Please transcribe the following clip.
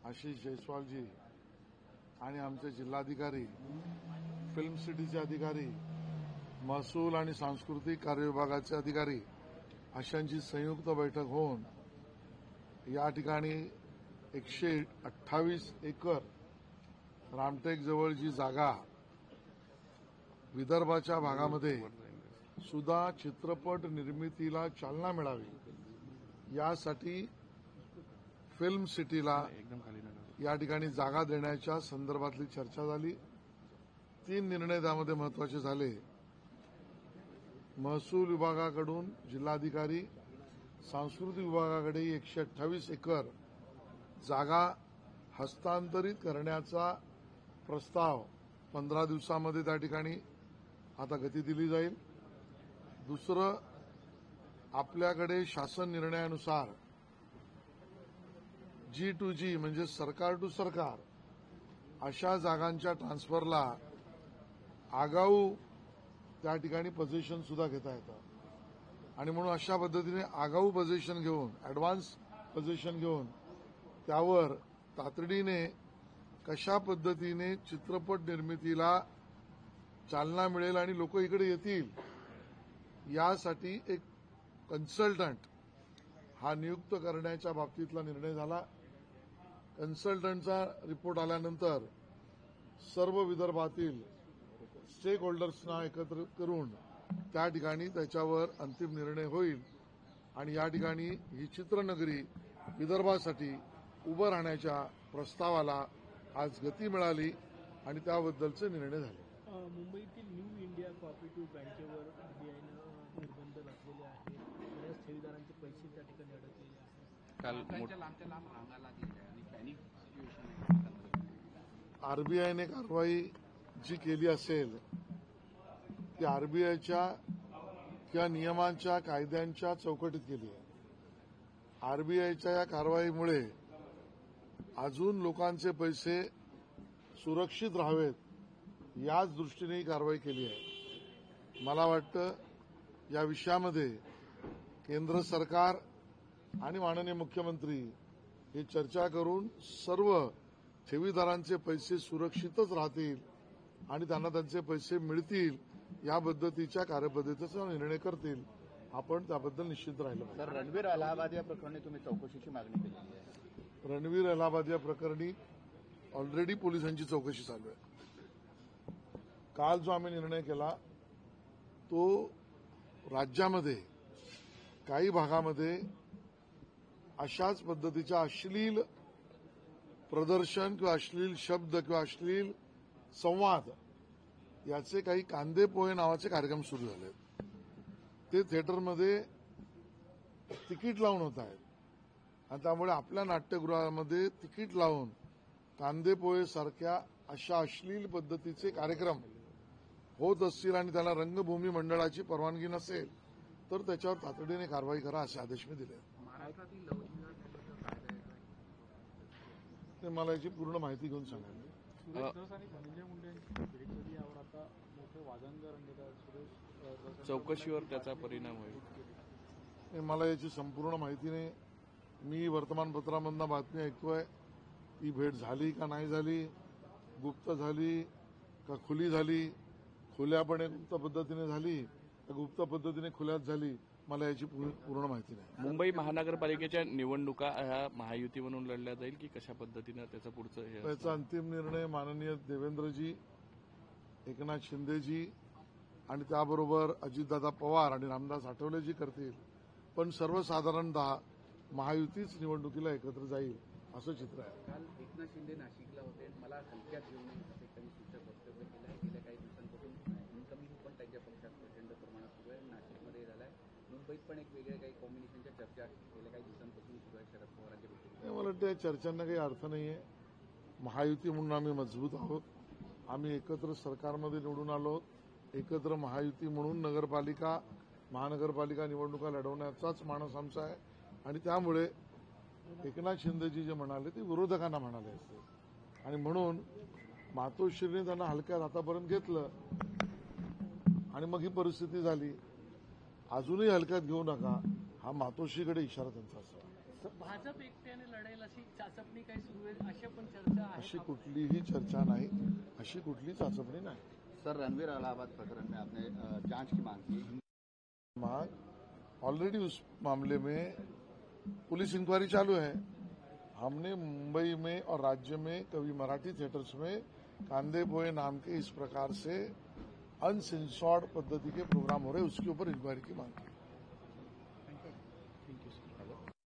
आशिष जयस्वालजी आणि आमचे जिल्हाधिकारी, फिल्म सिटीचे अधिकारी, महसूल आणि सांस्कृतिक कार्य विभागाचे अधिकारी अशांची संयुक्त बैठक होऊन या ठिकाणी 128 एकर रामटेकजवळ जी जागा विदर्भाच्या भागामध्ये सुद्धा चित्रपट निर्मितीला चालना मिळावी यासाठी फिल्म सिटीला या ठिकाणी जागा देण्याच्या संदर्भातली चर्चा झाली. 3 निर्णय त्यामध्ये महत्वाचे झाले. महसूल विभागाकडून जिल्हाधिकारी, सांस्कृतिक विभागाकडे 128 एकर जागा हस्तांतरित करण्याचा प्रस्ताव 15 दिवसामध्ये त्या ठिकाणी आता गती दिली जाईल. दुसरं, आपल्याकडे शासन निर्णयानुसार G2G म्हणजे सरकार टू सरकार अशा जागांच्या ट्रान्सफरला आगाऊ त्या ठिकाणी पोझिशन सुद्धा घेता येतं आणि म्हणून अशा पद्धतीने आगाऊ पोझिशन घेऊन, ऍडव्हान्स पोझिशन घेऊन त्यावर तातडीने कशा पद्धतीने चित्रपट निर्मितीला चालना मिळेल आणि लोक इकडे येतील यासाठी एक कन्सल्टंट हा नियुक्त करण्याच्या बाबतीतला निर्णय झाला. कन्सल्टंटचा रिपोर्ट आल्यानंतर सर्व विदर्भातील स्टेक होल्डर्सना एकत्र करून त्या ठिकाणी त्याच्यावर अंतिम निर्णय होईल आणि या ठिकाणी ही चित्रनगरी विदर्भासाठी उभं राहण्याच्या प्रस्तावाला आज गती मिळाली आणि त्याबद्दलचे निर्णय झाले. मुंबईतील न्यू इंडिया कोऑपरेटिव्ह बँकेवर आरबीआयनं निर्बंध घातलेले आहेत. बऱ्याच ठेवीदारांचे पैसे त्या ठिकाणी अडकलेले आहेत. आरबीआयने कारवाई जी केली असेल ती आरबीआयच्या किंवा नियमांच्या कायद्यांच्या चौकटीत केली आहे. आरबीआयच्या या कारवाईमुळे अजून लोकांचे पैसे सुरक्षित राहावेत याच दृष्टीने ही कारवाई केली आहे. मला वाटतं या विषयामध्ये केंद्र सरकार आणि माननीय मुख्यमंत्री हे चर्चा करून सर्व ठेवीदारांचे पैसे सुरक्षितच राहतील आणि त्यांना त्यांचे पैसे मिळतील या पद्धतीच्या कार्यपद्धतीचा निर्णय करतील. आपण त्याबद्दल निश्चित राहिलं पाहिजे. सर, रणवीर अलाहाबाद या प्रकरणी तुम्ही चौकशीची मागणी केली आहे. रणवीर अलाहाबाद या प्रकरणी ऑलरेडी पोलिसांची चौकशी चालू आहे. काल जो आम्ही निर्णय केला तो राज्यामध्ये काही भागामध्ये अशाच पद्धतीच्या अश्लील प्रदर्शन किंवा अश्लील शब्द किंवा अश्लील संवाद याचे काही कांदेपोहे नावाचे कार्यक्रम सुरू झाले. ते थिएटरमध्ये तिकीट लावून होत आहेत आणि त्यामुळे आपल्या नाट्यगृहामध्ये तिकीट लावून कांदेपोहे सारख्या अशा अश्लील पद्धतीचे कार्यक्रम होत असतील आणि त्याला रंगभूमी मंडळाची परवानगी नसेल तर त्याच्यावर तातडीने कारवाई करा असे आदेश मी दिले. ते मला याची पूर्ण माहिती घेऊन सांगा. चौकशीवर त्याचा परिणाम होईल. मला याची संपूर्ण माहिती नाही. मी वर्तमानपत्रामधून बातमी ऐकतोय ती भेट झाली का नाही झाली, गुप्त झाली का खुली झाली, खुल्यापणे गुप्त पद्धतीने झाली का गुप्त पद्धतीने खुल्यात झाली, मला याची पूर्ण माहिती नाही. मुंबई महानगरपालिकेच्या निवडणुका ह्या महायुती म्हणून लढल्या जाईल की कशा पद्धतीनं त्याचं पुढचं त्याचा अंतिम निर्णय माननीय देवेंद्रजी, एकनाथ शिंदेजी आणि त्याबरोबर अजितदादा पवार आणि रामदास आठवलेजी करतील. पण सर्वसाधारणतः महायुतीच निवडणुकीला एकत्र जाईल असं चित्र आहे. काल एकनाथ शिंदे नाशिकला होते. मला हलक्यात घेऊन असे काही सूचक वक्तव्य केलं आहे. गेल्या काही दिवसांपासून इन्कमिंग पण त्यांच्या पक्षात प्रचंड प्रमाणात सुरू आहे. नाशिकमध्ये झालाय. मुंबईत पण एक वेगळ्या काही कॉम्बिनेशनच्या चर्चा गेल्या काही दिवसांपासून सुरू आहे शरद पवारांच्या भेटीत. मला वाटतं या चर्चांना काही अर्थ नाहीये. महायुती म्हणून आम्ही मजबूत आहोत. आम्ही एकत्र सरकारमध्ये निवडून आलो. एकत्र महायुती म्हणून महानगरपालिका निवडणुका लढवण्याचाच मानस आमचा आहे आणि त्यामुळे एकनाथ शिंदेजी जे म्हणाले ते विरोधकांना म्हणाले असते आणि म्हणून मातोश्रीने त्यांना हलक्यात आतापर्यंत घेतलं आणि मग ही परिस्थिती झाली. अजूनही हलक्यात घेऊ नका हा मातोश्रीकडे इशारा त्यांचा असावा. भाजप एकट्याने लढेल अशी चाचपणी काही सुरू आहे अशा पण चर्चा अशी आहे. कुठलीही चर्चा नाही, अशी कुठली चाचपणी नाही. सर, रणवीर अलाहाबाद प्रकरण में आपने जांच की मांग की. ऑलरेडी उस मामले में पुलिस इंक्वायरी चालू है. हमने मुंबई में और राज्य में कभी मराठी थिएटर्स में कांदे पोहे नाम के इस प्रकार से अनसेंसर्ड पद्धति के प्रोग्राम हो रहे, उसके ऊपर इंक्वायरी की मांग की.